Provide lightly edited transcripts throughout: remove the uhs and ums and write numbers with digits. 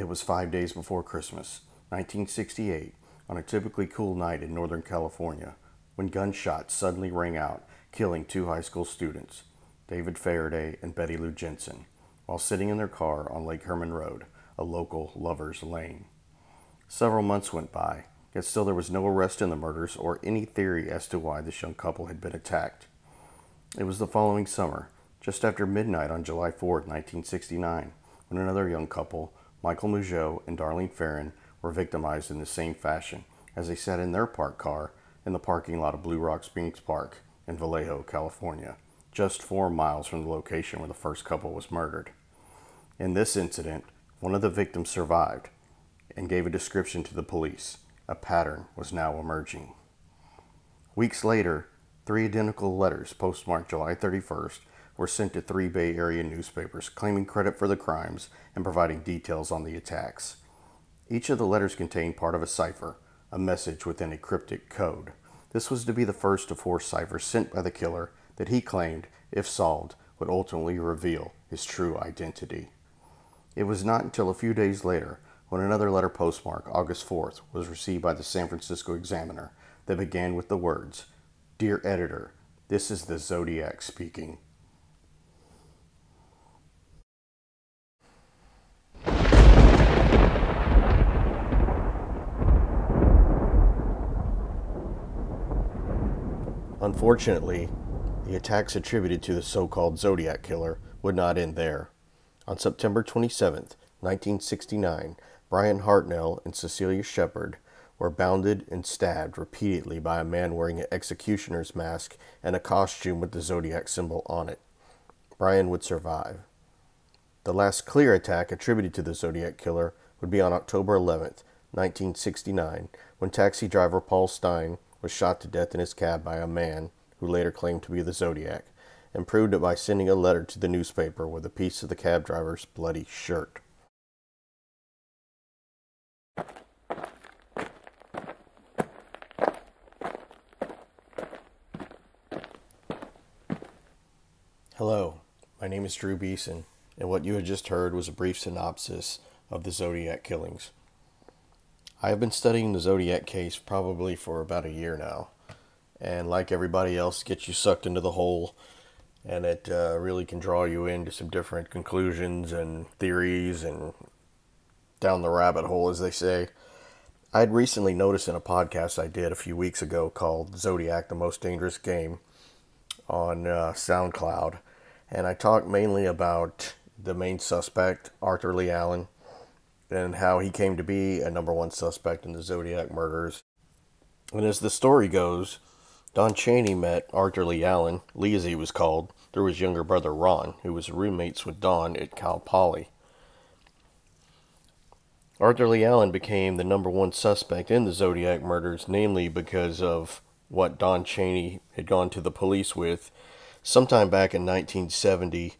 was 5 days before Christmas, 1968, on a typically cool night in Northern California, when gunshots suddenly rang out, killing two high school students, David Faraday and Betty Lou Jensen, while sitting in their car on Lake Herman Road, a local lover's lane. Several months went by, yet still there was no arrest in the murders or any theory as to why this young couple had been attacked. It was the following summer, just after midnight on July 4, 1969, when another young couple, Michael Mougeot and Darlene Farron, were victimized in the same fashion as they sat in their parked car in the parking lot of Blue Rock Springs Park in Vallejo, California, just 4 miles from the location where the first couple was murdered. In this incident, one of the victims survived and gave a description to the police. A pattern was now emerging. Weeks later, 3 identical letters postmarked July 31st were sent to 3 Bay Area newspapers claiming credit for the crimes and providing details on the attacks. Each of the letters contained part of a cipher, a message within a cryptic code. This was to be the first of 4 ciphers sent by the killer that he claimed, if solved, would ultimately reveal his true identity. It was not until a few days later, when another letter postmarked August 4th was received by the San Francisco Examiner, that began with the words, "Dear Editor, this is the Zodiac speaking." Unfortunately, the attacks attributed to the so-called Zodiac Killer would not end there. On September 27, 1969, Brian Hartnell and Cecilia Shepard were bounded and stabbed repeatedly by a man wearing an executioner's mask and a costume with the Zodiac symbol on it. Brian would survive. The last clear attack attributed to the Zodiac Killer would be on October 11, 1969, when taxi driver Paul Stein was shot to death in his cab by a man who later claimed to be the Zodiac, and proved it by sending a letter to the newspaper with a piece of the cab driver's bloody shirt. Hello, my name is Drew Beeson, and what you had just heard was a brief synopsis of the Zodiac killings. I have been studying the Zodiac case probably for about a year now, and like everybody else, gets you sucked into the hole, and it really can draw you into some different conclusions and theories and down the rabbit hole, as they say. I had recently noticed in a podcast I did a few weeks ago called Zodiac, the Most Dangerous Game on SoundCloud, and I talked mainly about the main suspect, Arthur Lee Allen, and how he came to be a #1 suspect in the Zodiac murders. And as the story goes, Don Chaney met Arthur Lee Allen, Lee as he was called, through his younger brother Ron, who was roommates with Don at Cal Poly. Arthur Lee Allen became the #1 suspect in the Zodiac murders, namely because of what Don Chaney had gone to the police with sometime back in 1970,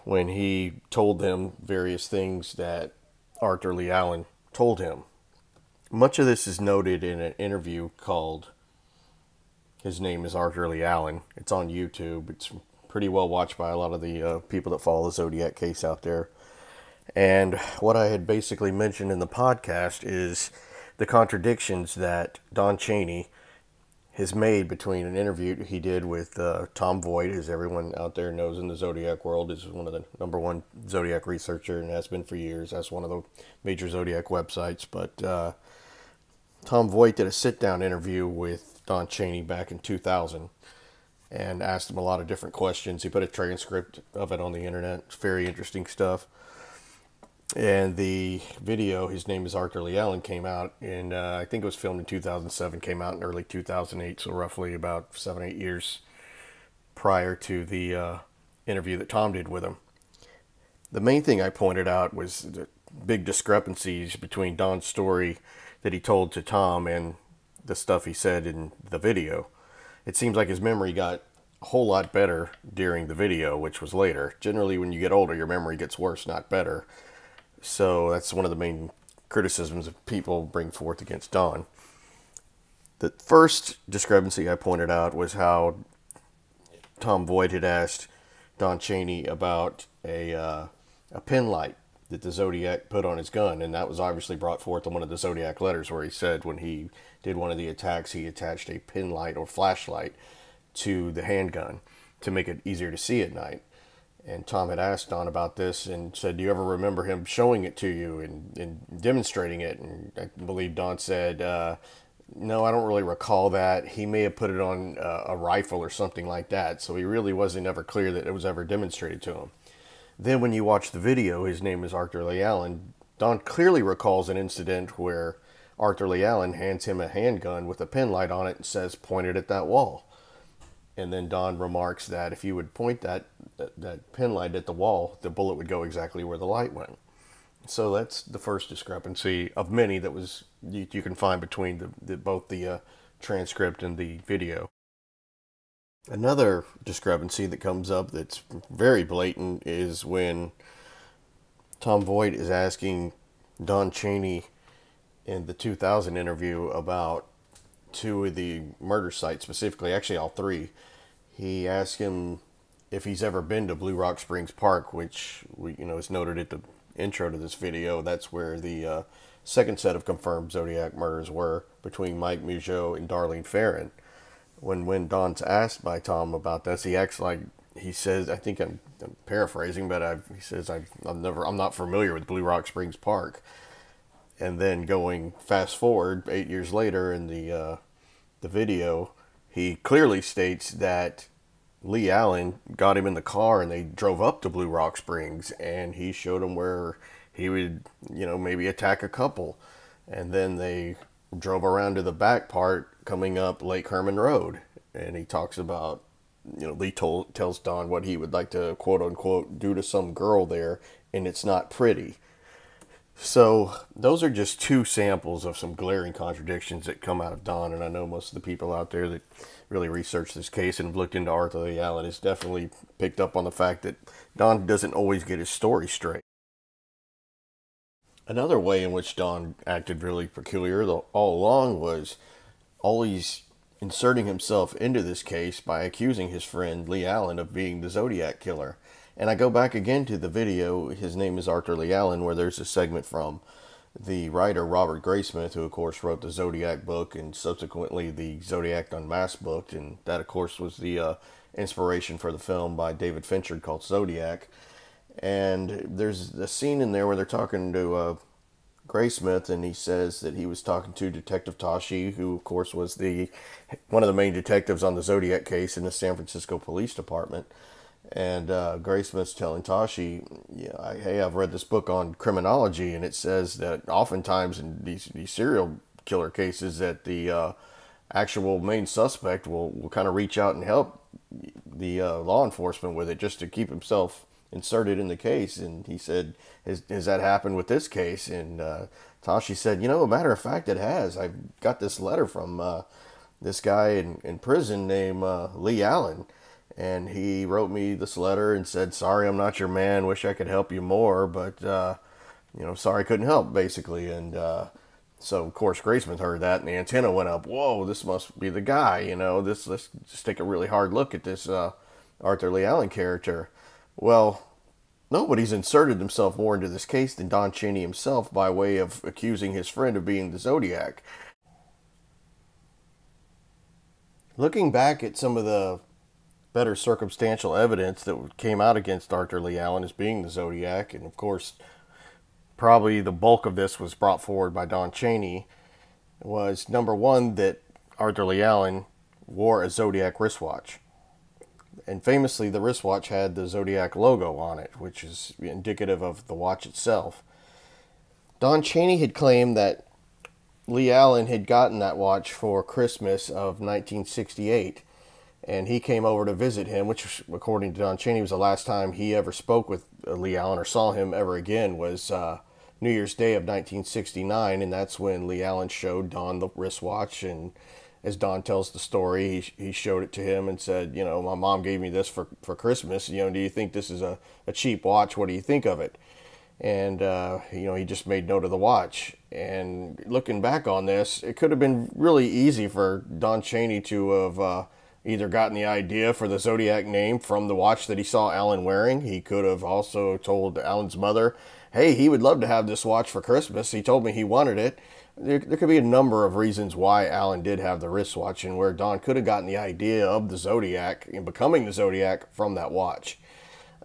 when he told them various things that Arthur Lee Allen told him. Much of this is noted in an interview called His Name is Arthur Lee Allen. It's on YouTube. It's pretty well watched by a lot of the people that follow the Zodiac case out there. And what I had basically mentioned in the podcast is the contradictions that Don Chaney has made between an interview he did with Tom Voigt, as everyone out there knows in the Zodiac world is one of the #1 Zodiac researcher and has been for years. That's one of the major Zodiac websites. But Tom Voigt did a sit-down interview with Don Chaney back in 2000 and asked him a lot of different questions. He put a transcript of it on the internet. It's very interesting stuff. And the video, His Name is Arthur Lee Allen, came out in, I think it was filmed in 2007, came out in early 2008, so roughly about 7-8 years prior to the interview that Tom did with him. The main thing I pointed out was the big discrepancies between Don's story that he told to Tom and the stuff he said in the video. It seems like his memory got a whole lot better during the video, which was later. Generally, when you get older, your memory gets worse, not better. So that's one of the main criticisms that people bring forth against Don. The first discrepancy I pointed out was how Tom Voigt had asked Don Chaney about a pen light that the Zodiac put on his gun, and that was obviously brought forth in one of the Zodiac letters, where he said when he did one of the attacks, he attached a pin light or flashlight to the handgun to make it easier to see at night. And Tom had asked Don about this and said, do you ever remember him showing it to you and demonstrating it? And I believe Don said, no, I don't really recall that. He may have put it on a rifle or something like that. So he really wasn't ever clear that it was ever demonstrated to him. Then when you watch the video, his name is Arthur Lee Allen. Don clearly recalls an incident where Arthur Lee Allen hands him a handgun with a pin light on it and says, point it at that wall. And then Don remarks that if you would point that pin light at the wall, the bullet would go exactly where the light went. So that's the first discrepancy of many that was you can find between both the transcript and the video. Another discrepancy that comes up that's very blatant is when Tom Voigt is asking Don Chaney in the 2000 interview about two of the murder sites, specifically, actually all three. He asked him if he's ever been to Blue Rock Springs Park, which is noted at the intro to this video. That's where the second set of confirmed Zodiac murders were, between Mike Mougeot and Darlene Ferrin. When Don's asked by Tom about this, he acts like he says, I think I'm paraphrasing, but he says I'm not familiar with Blue Rock Springs Park. And then going fast forward 8 years later in the video, he clearly states that Lee Allen got him in the car and they drove up to Blue Rock Springs, and he showed him where he would, maybe attack a couple. And then they drove around to the back part coming up Lake Herman Road. And he talks about, Lee tells Don what he would like to quote unquote do to some girl there, and it's not pretty. So those are just two samples of some glaring contradictions that come out of Don. And I know most of the people out there that really research this case and have looked into Arthur Lee Allen has definitely picked up on the fact that Don doesn't always get his story straight. Another way in which Don acted really peculiar all along was always inserting himself into this case by accusing his friend Lee Allen of being the Zodiac Killer. And I go back again to the video, his name is Arthur Lee Allen, where there's a segment from the writer Robert Graysmith, who of course wrote the Zodiac book and subsequently the Zodiac Unmasked book, and that of course was the inspiration for the film by David Fincher called Zodiac. And there's a scene in there where they're talking to Graysmith, and he says that he was talking to Detective Tashi, who of course was one of the main detectives on the Zodiac case in the San Francisco Police Department. And Graysmith's telling Tashi, hey, I've read this book on criminology, and it says that oftentimes in these serial killer cases that the actual main suspect will kind of reach out and help the law enforcement with it just to keep himself inserted in the case. And he said, has that happened with this case? And Tashi said, a matter of fact, it has. I got this letter from this guy in prison named Lee Allen. And he wrote me this letter and said, sorry, I'm not your man. Wish I could help you more, but, sorry, couldn't help, basically. And so, of course, Graysmith heard that, and the antenna went up. Whoa, this must be the guy, let's just take a really hard look at this Arthur Lee Allen character. Well, nobody's inserted himself more into this case than Don Chaney himself by way of accusing his friend of being the Zodiac. Looking back at some of the better circumstantial evidence that came out against Arthur Lee Allen as being the Zodiac, and of course probably the bulk of this was brought forward by Don Chaney, was number one, that Arthur Lee Allen wore a Zodiac wristwatch. And famously, the wristwatch had the Zodiac logo on it, which is indicative of the watch itself. Don Chaney had claimed that Lee Allen had gotten that watch for Christmas of 1968, and he came over to visit him, which, according to Don Chaney, was the last time he ever spoke with Lee Allen or saw him ever again, was New Year's Day of 1969, and that's when Lee Allen showed Don the wristwatch. And as Don tells the story, he showed it to him and said, my mom gave me this for Christmas. Do you think this is a cheap watch? What do you think of it? And, he just made note of the watch. And looking back on this, it could have been really easy for Don Chaney to have, either gotten the idea for the Zodiac name from the watch that he saw Alan wearing. He could have also told Alan's mother, hey, he would love to have this watch for Christmas. He told me he wanted it. There could be a number of reasons why Alan did have the wristwatch, and where Don could have gotten the idea of the Zodiac and becoming the Zodiac from that watch.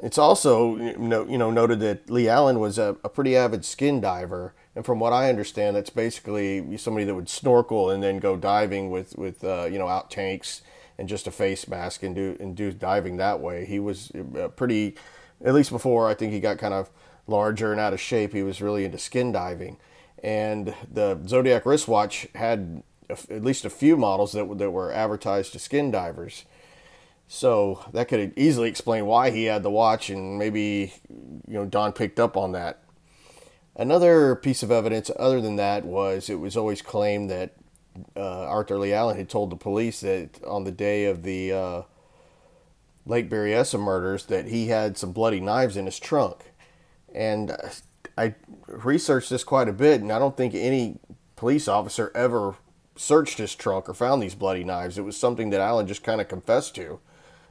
It's also noted that Lee Allen was a pretty avid skin diver, and from what I understand, that's basically somebody that would snorkel and then go diving with out tanks and just a face mask and do diving that way. He was pretty, at least before I think he got kind of larger and out of shape, he was really into skin diving. And the Zodiac wristwatch had at least a few models that were advertised to skin divers. So that could easily explain why he had the watch, and maybe Don picked up on that. Another piece of evidence other than that was it was always claimed that Arthur Lee Allen had told the police that on the day of the Lake Berryessa murders that he had some bloody knives in his trunk. And I researched this quite a bit, and I don't think any police officer ever searched his trunk or found these bloody knives. It was something that Allen just kind of confessed to,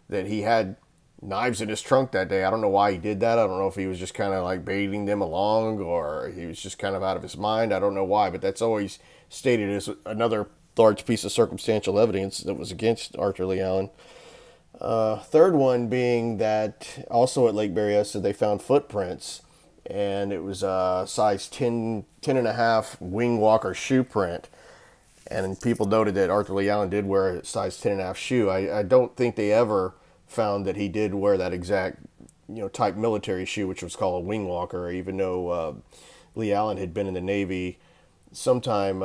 that he had knives in his trunk that day. I don't know why he did that. I don't know if he was just kind of like baiting them along, or he was just kind of out of his mind. I don't know why, but that's always stated as another large piece of circumstantial evidence that was against Arthur Lee Allen. Third one being that also at Lake Berryessa they found footprints, and it was a size 10 and a half wing walker shoe print. And people noted that Arthur Lee Allen did wear a size 10 and a half shoe. I don't think they ever found that he did wear that exact type military shoe, which was called a wing walker, even though Lee Allen had been in the Navy sometime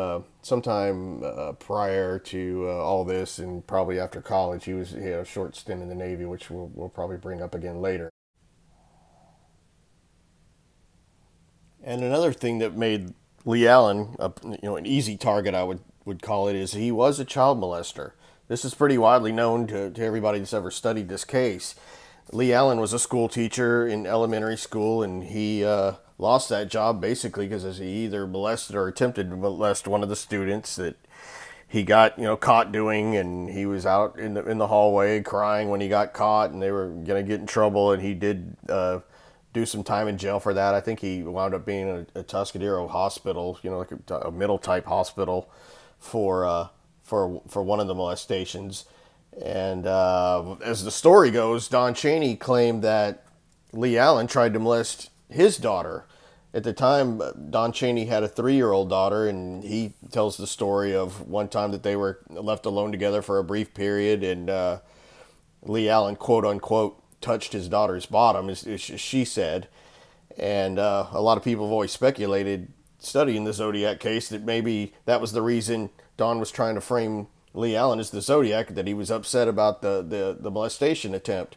prior to all this, and probably after college. He had a short stint in the Navy, which we'll probably bring up again later. And another thing that made Lee Allen an easy target, I would call it, is he was a child molester. This is pretty widely known to everybody that's ever studied this case. Lee Allen was a school teacher in elementary school, and he lost that job basically because he either molested or attempted to molest one of the students that he got caught doing, and he was out in the hallway crying when he got caught, and they were gonna get in trouble, and he did do some time in jail for that. I think he wound up being in a Tuscadero hospital, like a middle type hospital for one of the molestations. And as the story goes, Don Chaney claimed that Lee Allen tried to molest his daughter. At the time, Don Chaney had a 3-year-old daughter, and he tells the story of one time that they were left alone together for a brief period, and Lee Allen, quote unquote, touched his daughter's bottom, as she said. And a lot of people have always speculated, studying the Zodiac case, that maybe that was the reason Don was trying to frame Lee Allen as the Zodiac, that he was upset about the molestation attempt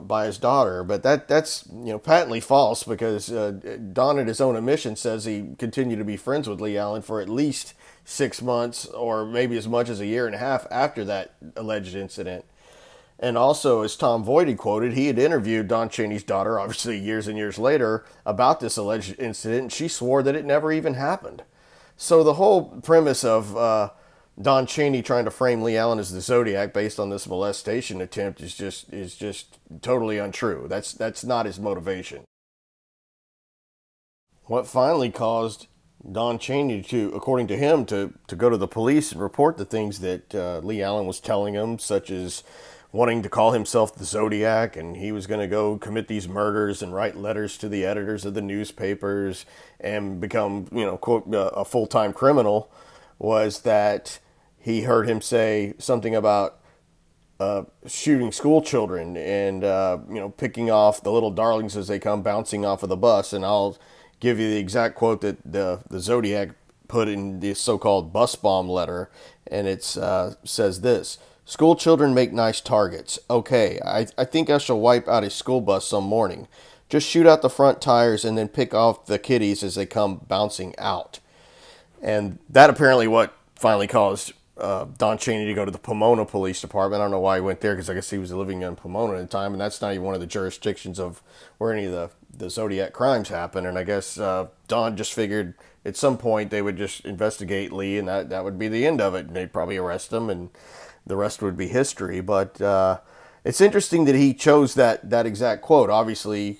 by his daughter. But that's patently false, because Don, at his own admission, says he continued to be friends with Lee Allen for at least 6 months, or maybe as much as a year and a half after that alleged incident. And also, as Tom Voight had quoted, he had interviewed Don Chaney's daughter, obviously years and years later, about this alleged incident, and she swore that it never even happened. So the whole premise of Don Chaney trying to frame Lee Allen as the Zodiac based on this molestation attempt is just totally untrue. That's not his motivation. What finally caused Don Chaney to, according to him, to go to the police and report the things that Lee Allen was telling him, such as wanting to call himself the Zodiac, and he was going to go commit these murders and write letters to the editors of the newspapers and become, quote, a full-time criminal, was that he heard him say something about shooting school children and, picking off the little darlings as they come bouncing off of the bus. And I'll give you the exact quote that the Zodiac put in the so-called bus bomb letter, and it says this: "School children make nice targets. Okay, I think I shall wipe out a school bus some morning. Just shoot out the front tires and then pick off the kiddies as they come bouncing out." And that apparently what finally caused Don Chaney to go to the Pomona Police Department. I don't know why he went there, because I guess he was living in Pomona at the time, and that's not even one of the jurisdictions of where any of the Zodiac crimes happen. And I guess Don just figured at some point they would just investigate Lee, and that would be the end of it. And they'd probably arrest him, and the rest would be history. But it's interesting that he chose that exact quote. Obviously,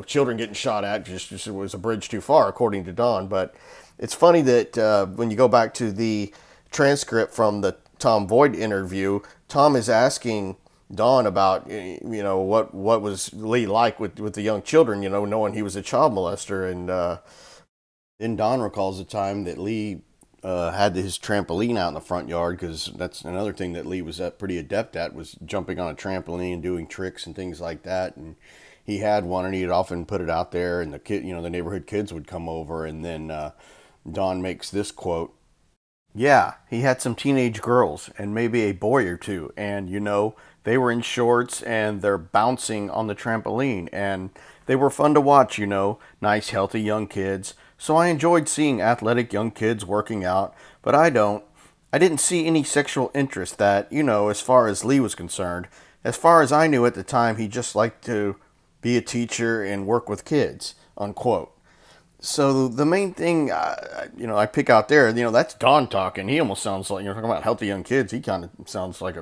children getting shot at just was a bridge too far, according to Don. But it's funny that when you go back to the transcript from the Tom Voigt interview, Tom is asking Don about, what was Lee like with the young children, knowing he was a child molester. And then Don recalls the time that Lee had his trampoline out in the front yard, because that's another thing that Lee was pretty adept at, was jumping on a trampoline and doing tricks and things like that. And he had one, and he'd often put it out there, and the neighborhood kids would come over. And then Don makes this quote: "Yeah, he had some teenage girls and maybe a boy or two, and they were in shorts and they're bouncing on the trampoline, and they were fun to watch, nice healthy young kids. So I enjoyed seeing athletic young kids working out, but I didn't see any sexual interest that, as far as Lee was concerned. As far as I knew at the time, he just liked to be a teacher and work with kids," unquote. So the main thing, I pick out there, that's Don talking. He almost sounds like, talking about healthy young kids. He kind of sounds like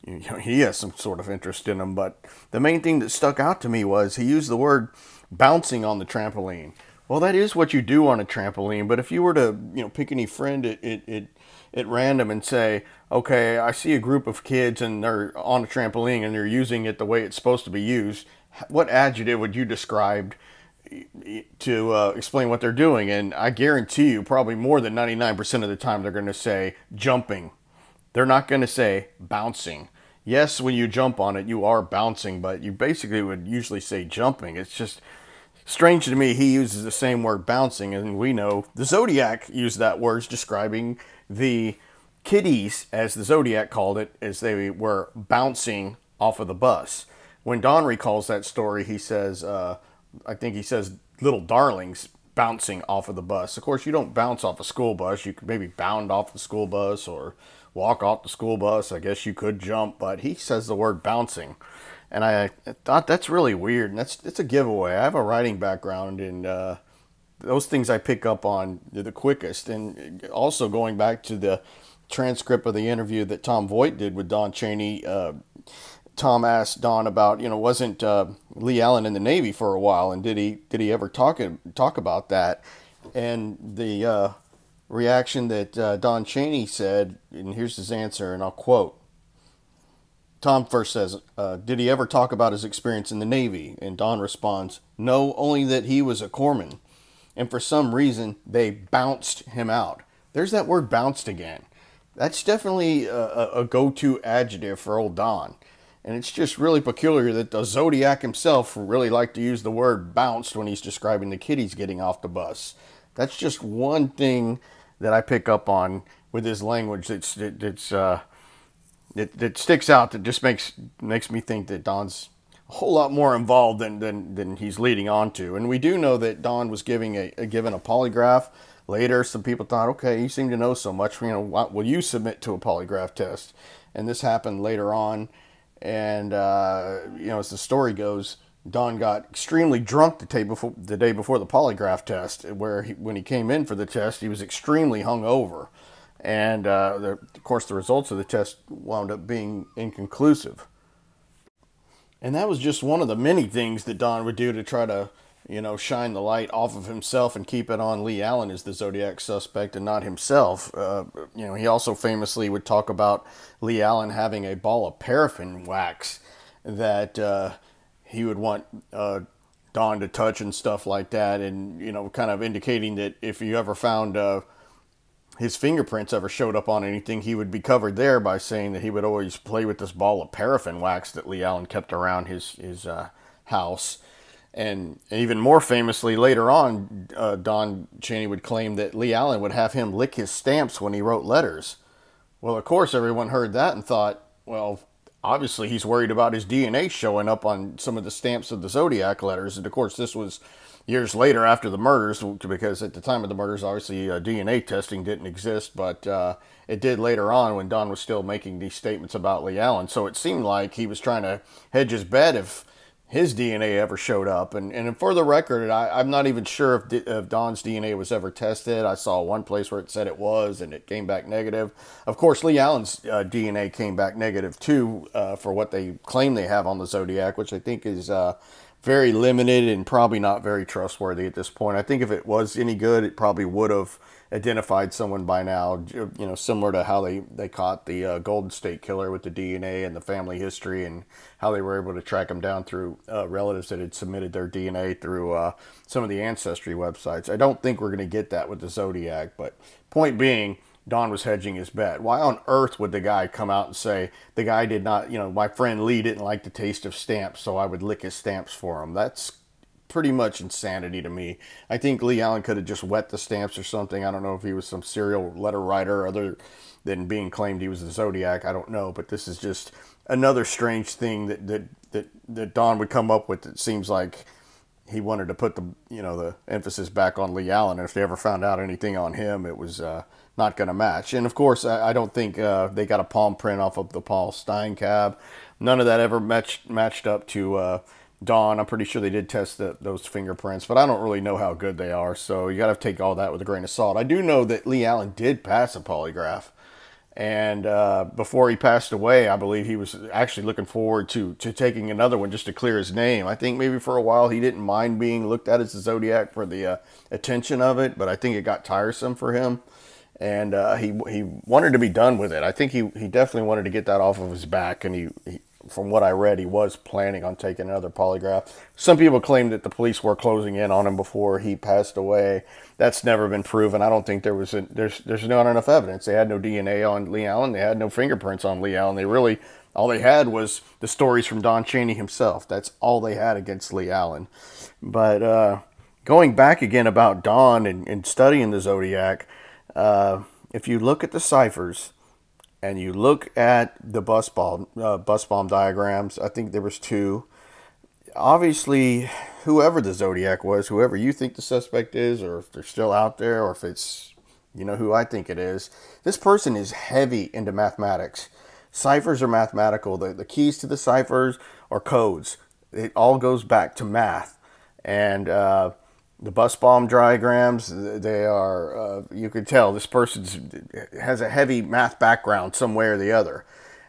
he has some sort of interest in them. But the main thing that stuck out to me was he used the word bouncing on the trampoline. Well, that is what you do on a trampoline. But if you were to, pick any friend at random and say, okay, I see a group of kids and they're on a trampoline and they're using it the way it's supposed to be used, what adjective would you describe to explain what they're doing? And I guarantee you, probably more than 99% of the time, they're going to say jumping. They're not going to say bouncing. Yes, when you jump on it, you are bouncing, but you basically would usually say jumping. It's just strange to me he uses the same word, bouncing, and we know the Zodiac used that word describing the kiddies, as the Zodiac called it, as they were bouncing off of the bus. When Don recalls that story, he says, I think he says little darlings bouncing off of the bus. Of course, you don't bounce off a school bus. You could maybe bound off the school bus or walk off the school bus. I guess you could jump, but he says the word bouncing. And I thought that's really weird. And it's a giveaway. I have a writing background, and those things I pick up on the quickest. And also going back to the transcript of the interview that Tom Voigt did with Don Chaney, Tom asked Don about, wasn't Lee Allen in the Navy for a while, and did he ever talk about that? And the reaction that Don Chaney said, and here's his answer, and I'll quote. Tom first says, did he ever talk about his experience in the Navy? And Don responds, no, only that he was a corpsman, and for some reason they bounced him out. There's that word bounced again. That's definitely a go-to adjective for old Don. And it's just really peculiar that the Zodiac himself really liked to use the word bounced when he's describing the kiddies getting off the bus. That's just one thing that I pick up on with his language that sticks out, that just makes me think that Don's a whole lot more involved than he's leading on to. And we do know that Don was given a polygraph. Later, some people thought, okay, you seem to know so much, will you submit to a polygraph test? And this happened later on. And, as the story goes, Don got extremely drunk the day before the polygraph test, where when he came in for the test, he was extremely hungover. And, of course, the results of the test wound up being inconclusive. And that was just one of the many things that Don would do to try to, shine the light off of himself and keep it on Lee Allen as the Zodiac suspect and not himself. He also famously would talk about Lee Allen having a ball of paraffin wax that he would want Don to touch and stuff like that. And, kind of indicating that if you ever found his fingerprints ever showed up on anything, he would be covered there, by saying that he would always play with this ball of paraffin wax that Lee Allen kept around his house. And even more famously, later on, Don Chaney would claim that Lee Allen would have him lick his stamps when he wrote letters. Well, of course, everyone heard that and thought, well, obviously he's worried about his DNA showing up on some of the stamps of the Zodiac letters. And, of course, this was years later after the murders, because at the time of the murders, obviously, DNA testing didn't exist. But it did later on when Don was still making these statements about Lee Allen. So it seemed like he was trying to hedge his bet if his DNA ever showed up. And for the record, I'm not even sure if Don's DNA was ever tested. I saw one place where it said it was, and it came back negative. Of course, Lee Allen's DNA came back negative too, for what they claim they have on the Zodiac, which I think is very limited and probably not very trustworthy at this point. I think if it was any good, it probably would have identified someone by now, similar to how they caught the Golden State Killer with the DNA and the family history, and how they were able to track him down through relatives that had submitted their DNA through some of the ancestry websites. I don't think we're going to get that with the Zodiac, but point being, Don was hedging his bet. Why on earth would the guy come out and say, the guy did not, my friend Lee didn't like the taste of stamps, so I would lick his stamps for him? That's pretty much insanity to me. I think Lee Allen could have just wet the stamps or something. I don't know if he was some serial letter writer other than being claimed he was the Zodiac. I don't know, but this is just another strange thing that Don would come up with. It seems like he wanted to put the emphasis back on Lee Allen, and if they ever found out anything on him, it was not going to match. And of course, I don't think they got a palm print off of the Paul Stein cab. None of that ever matched up to Don. I'm pretty sure they did test those fingerprints, but I don't really know how good they are, so you got to take all that with a grain of salt. I do know that Lee Allen did pass a polygraph, and before he passed away, I believe he was actually looking forward to taking another one just to clear his name. I think maybe for a while he didn't mind being looked at as the Zodiac for the attention of it, but I think it got tiresome for him, and he wanted to be done with it. I think he definitely wanted to get that off of his back, and he from what I read, he was planning on taking another polygraph. Some people claim that the police were closing in on him before he passed away. That's never been proven. I don't think there's not enough evidence. They had no DNA on Lee Allen. They had no fingerprints on Lee Allen. All they had was the stories from Don Chaney himself. That's all they had against Lee Allen. But going back again about Don and studying the Zodiac, if you look at the ciphers, and you look at the bus bomb diagrams, I think there was 2. Obviously, whoever the Zodiac was, whoever you think the suspect is, or if they're still out there, or if it's, who I think it is, this person is heavy into mathematics. Ciphers are mathematical. The keys to the ciphers are codes. It all goes back to math. And the bus bomb diagrams, they are, you could tell this person has a heavy math background some way or the other.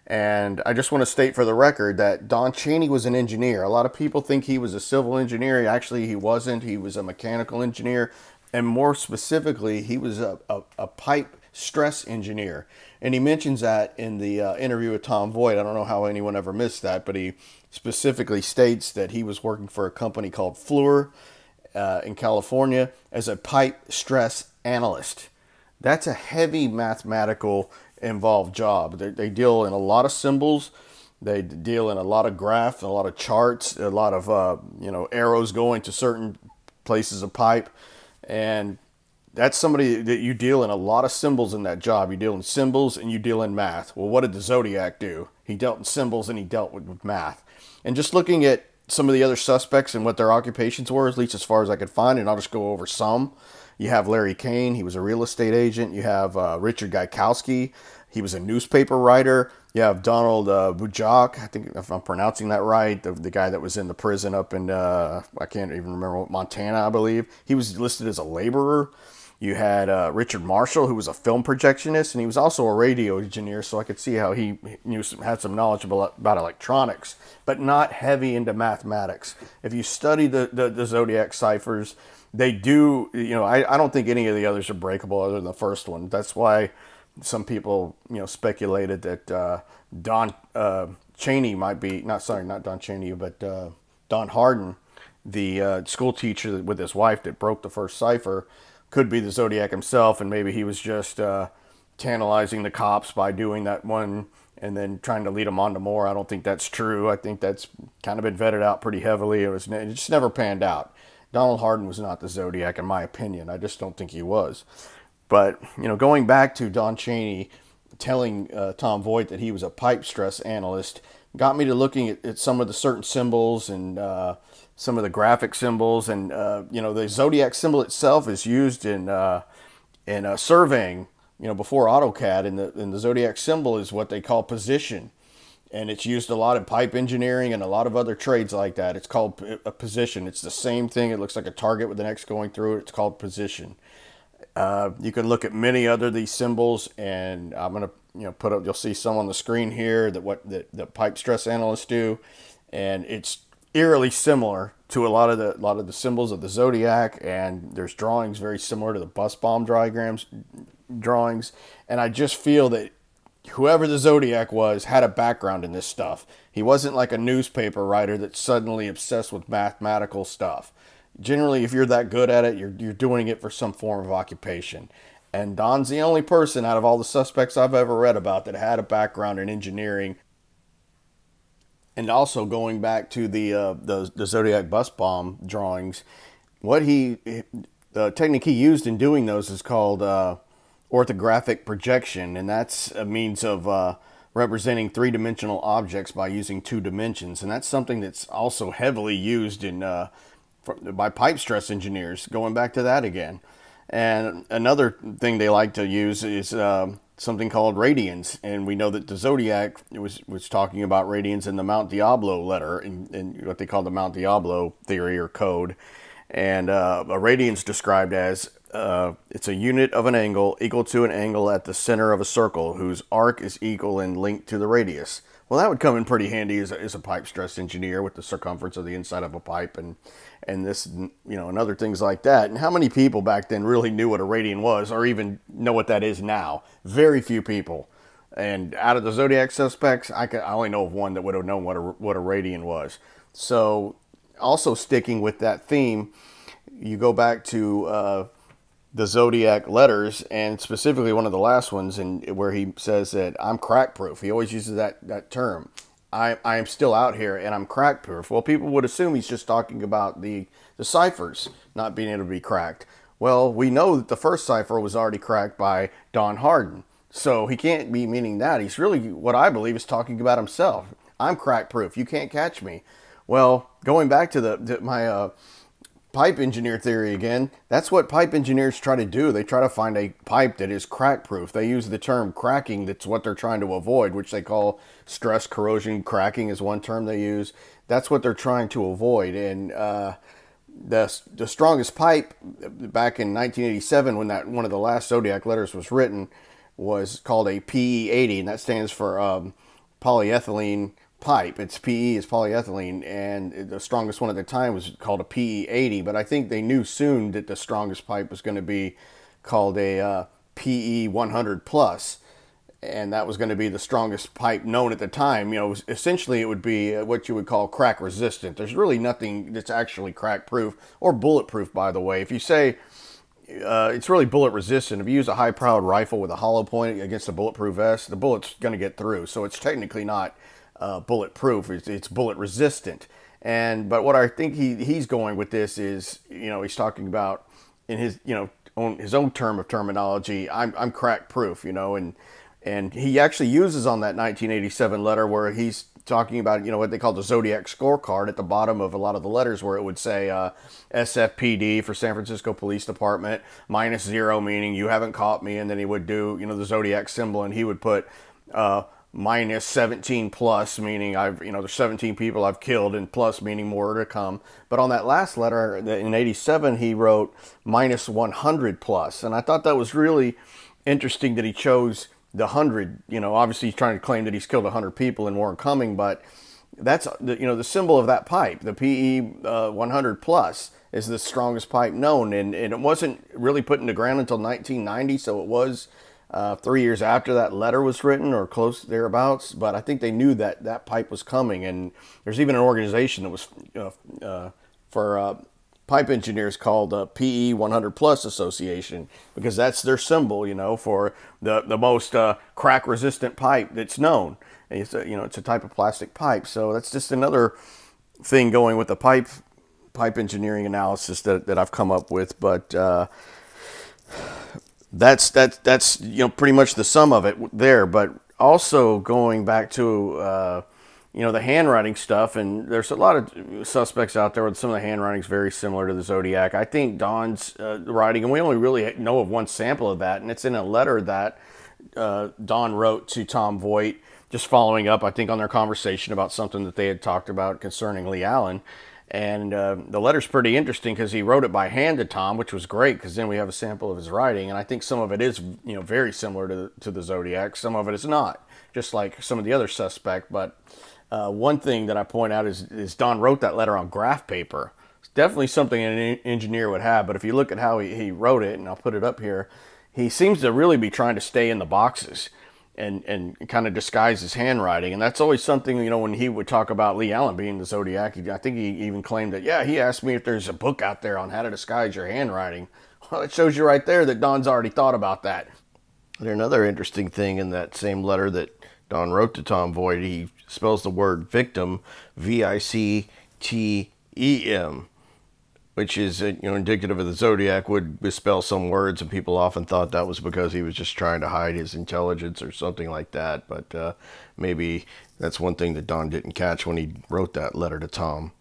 And I just want to state for the record that Don Chaney was an engineer. A lot of people think he was a civil engineer. Actually, he wasn't. He was a mechanical engineer. And more specifically, he was a pipe stress engineer. And he mentions that in the interview with Tom Voigt. I don't know how anyone ever missed that, but he specifically states that he was working for a company called Fluor in California as a pipe stress analyst. That's a heavy mathematical involved job. They deal in a lot of symbols. They deal in a lot of graphs, a lot of charts, a lot of arrows going to certain places of pipe. And that's somebody that you deal in a lot of symbols in that job. You deal in symbols and you deal in math. Well, what did the Zodiac do? He dealt in symbols and he dealt with math. And just looking at some of the other suspects and what their occupations were, at least as far as I could find, and I'll just go over some. You have Larry Kane. He was a real estate agent. You have Richard Gaikowski. He was a newspaper writer. You have Donald Bujak. I think if I'm pronouncing that right, the guy that was in the prison up in, I can't even remember, Montana, I believe. He was listed as a laborer. You had Richard Marshall, who was a film projectionist, and he was also a radio engineer, so I could see how he had some knowledge about electronics, but not heavy into mathematics. If you study the Zodiac ciphers, they do, I don't think any of the others are breakable other than the first one. That's why some people, speculated that Don Chaney might be, not Don Chaney, but Don Harden, the school teacher with his wife that broke the first cipher, could be the Zodiac himself, and maybe he was just tantalizing the cops by doing that one and then trying to lead them on to more. I don't think that's true. I think that's kind of been vetted out pretty heavily. It just never panned out. Donald Harden was not the Zodiac, in my opinion. I just don't think he was. But, going back to Don Chaney telling Tom Voigt that he was a pipe stress analyst got me to looking at some of the certain symbols and some of the graphic symbols. And, the Zodiac symbol itself is used in surveying, before AutoCAD. And the Zodiac symbol is what they call position. and it's used a lot in pipe engineering and a lot of other trades like that. It's called a position. It's the same thing. It looks like a target with an X going through it. It's called position. You can look at many other these symbols, and I'm gonna put up. You'll see some on the screen here that what the pipe stress analysts do, and it's eerily similar to a lot of the symbols of the zodiac. And there's drawings very similar to the bus bomb drawings, and I just feel that whoever the Zodiac was had a background in this stuff. He wasn't like a newspaper writer that's suddenly obsessed with mathematical stuff. Generally, if you're that good at it, you're doing it for some form of occupation. And Don's the only person out of all the suspects I've ever read about that had a background in engineering. And also going back to the Zodiac bus bomb drawings, the technique he used in doing those is called orthographic projection, and that's a means of representing three-dimensional objects by using 2 dimensions. And that's something that's also heavily used by pipe stress engineers, going back to that again. And another thing they like to use is something called radians, and we know that the Zodiac was talking about radians in the Mount Diablo letter, in what they call the Mount Diablo theory or code. And a radian's described as it's a unit of an angle equal to an angle at the center of a circle whose arc is equal and linked to the radius. Well, that would come in pretty handy as a pipe stress engineer, with the circumference of the inside of a pipe and this, and other things like that. And how many people back then really knew what a radian was, or even know what that is now? Very few people. And out of the Zodiac suspects, I only know of one that would have known what a radian was. So, also sticking with that theme, you go back to the Zodiac letters, and specifically one of the last ones, where he says that I'm crack proof. He always uses that term. I am still out here and I'm crack proof. Well, people would assume he's just talking about the ciphers not being able to be cracked. Well, we know that the first cipher was already cracked by Don Hardin, so he can't be meaning that. He's really, what I believe, is talking about himself. I'm crack proof. You can't catch me. Well, going back to my pipe engineer theory again, that's what pipe engineers try to do. They try to find a pipe that is crack proof. They use the term cracking. That's what they're trying to avoid, which they call stress corrosion. Cracking is one term they use. That's what they're trying to avoid. And the strongest pipe back in 1987, when one of the last Zodiac letters was written, was called a PE80, and that stands for polyethylene pipe. Its PE is polyethylene, and the strongest one at the time was called a PE80, but I think they knew soon that the strongest pipe was going to be called a PE100 plus, and that was going to be the strongest pipe known at the time. Essentially it would be what you would call crack resistant. There's really nothing that's actually crack proof or bulletproof, by the way. If you say it's really bullet resistant, if you use a high-powered rifle with a hollow point against a bulletproof vest, the bullet's going to get through, so it's technically not bulletproof. It's bullet resistant. But what I think he's going with this is, he's talking about in his own term of terminology. I'm crack proof, and he actually uses on that 1987 letter where he's talking about what they call the Zodiac scorecard at the bottom of a lot of the letters, where it would say SFPD for San Francisco Police Department, -0 meaning you haven't caught me, and then he would do the Zodiac symbol, and he would put -17 plus, meaning there's 17 people I've killed, and plus meaning more to come. But on that last letter in 87, he wrote -100 plus, and I thought that was really interesting that he chose the 100. Obviously he's trying to claim that he's killed 100 people and more are coming, but that's the symbol of that pipe. The PE 100 plus is the strongest pipe known, and it wasn't really put into ground until 1990, so it was 3 years after that letter was written, or close thereabouts. But I think they knew that pipe was coming, and there's even an organization that was for pipe engineers called PE 100 Plus Association, because that's their symbol, for the most crack resistant pipe that's known. And it's a type of plastic pipe. So that's just another thing going with the pipe engineering analysis that I've come up with. But that's pretty much the sum of it there. But also going back to the handwriting stuff, and there's a lot of suspects out there where some of the handwriting's very similar to the Zodiac. I think Don's writing, and we only really know of one sample of that, and it's in a letter that Don wrote to Tom Voight, just following up, I think, on their conversation about something that they had talked about concerning Lee Allen. And the letter's pretty interesting because he wrote it by hand to Tom, which was great because then we have a sample of his writing. And I think some of it is, very similar to the Zodiac. Some of it is not, just like some of the other suspects. But one thing that I point out is Don wrote that letter on graph paper. It's definitely something an engineer would have. But if you look at how he wrote it, and I'll put it up here, he seems to really be trying to stay in the boxes and kind of disguise his handwriting. And that's always something, when he would talk about Lee Allen being the Zodiac, I think he even claimed that, yeah, he asked me if there's a book out there on how to disguise your handwriting. Well, it shows you right there that Don's already thought about that. And another interesting thing in that same letter that Don wrote to Tom Voight, he spells the word victim, Victem, which is indicative of the Zodiac, would misspell some words, and people often thought that was because he was just trying to hide his intelligence or something like that. But maybe that's one thing that Don didn't catch when he wrote that letter to Tom.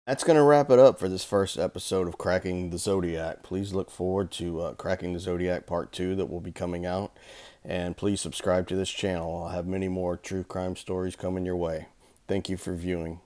That's going to wrap it up for this first episode of Cracking the Zodiac. Please look forward to Cracking the Zodiac Part 2 that will be coming out. And please subscribe to this channel. I'll have many more true crime stories coming your way. Thank you for viewing.